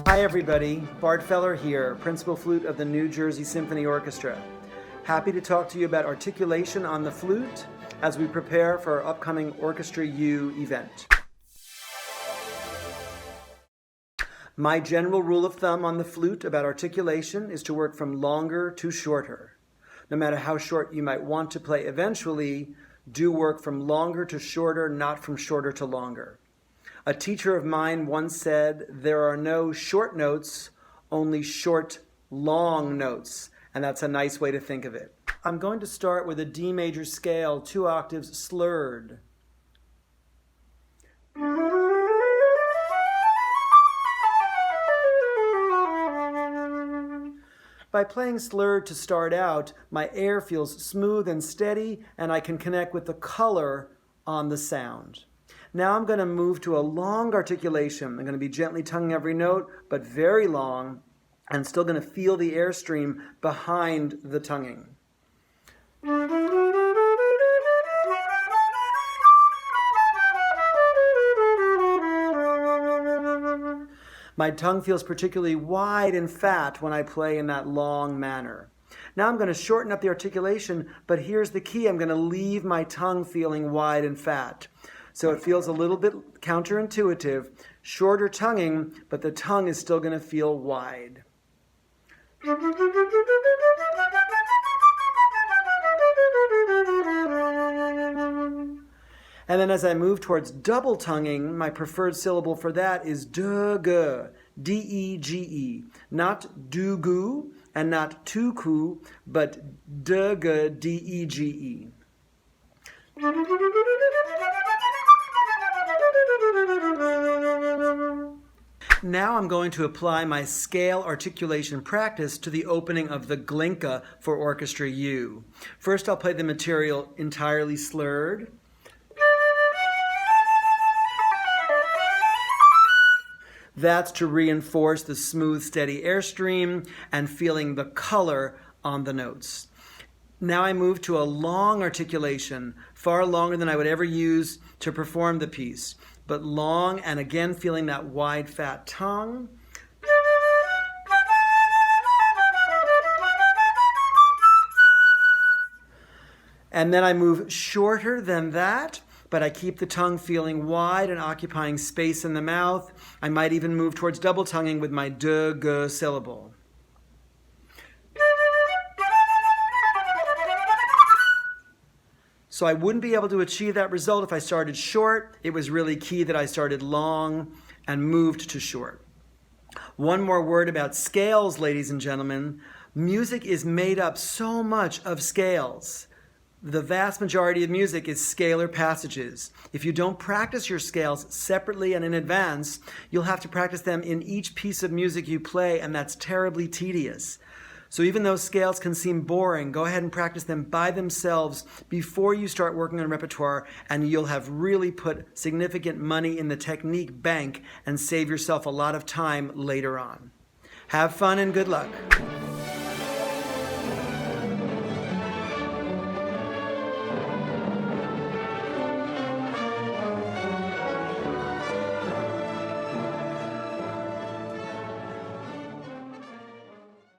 Hi everybody, Bart Feller here, Principal Flute of the New Jersey Symphony Orchestra. Happy to talk to you about articulation on the flute as we prepare for our upcoming Orchestra U event. My general rule of thumb on the flute about articulation is to work from longer to shorter. No matter how short you might want to play eventually, do work from longer to shorter, not from shorter to longer. A teacher of mine once said, there are no short notes, only short, long notes. And that's a nice way to think of it. I'm going to start with a D major scale, 2 octaves slurred. By playing slurred to start out, my air feels smooth and steady, and I can connect with the color on the sound. Now I'm going to move to a long articulation. I'm going to be gently tonguing every note, but very long, and still going to feel the airstream behind the tonguing. My tongue feels particularly wide and fat when I play in that long manner. Now I'm going to shorten up the articulation, but here's the key. I'm going to leave my tongue feeling wide and fat. So it feels a little bit counterintuitive, shorter tonguing, but the tongue is still going to feel wide. And then as I move towards double tonguing, my preferred syllable for that is de-ge, D-E-G-E. Not do-gu and not tu-ku, but de-ge, D-E-G-E. Now I'm going to apply my scale articulation practice to the opening of the Glinka for Orchestra U. First I'll play the material entirely slurred. That's to reinforce the smooth, steady airstream and feeling the color on the notes. Now I move to a long articulation, far longer than I would ever use to perform the piece, but long, and again feeling that wide, fat tongue. And then I move shorter than that, but I keep the tongue feeling wide and occupying space in the mouth. I might even move towards double tonguing with my de-ge syllable. So I wouldn't be able to achieve that result if I started short. It was really key that I started long and moved to short. One more word about scales, ladies and gentlemen. Music is made up so much of scales. The vast majority of music is scalar passages. If you don't practice your scales separately and in advance, you'll have to practice them in each piece of music you play, and that's terribly tedious. So even though scales can seem boring, go ahead and practice them by themselves before you start working on repertoire, and you'll have really put significant money in the technique bank and save yourself a lot of time later on. Have fun and good luck.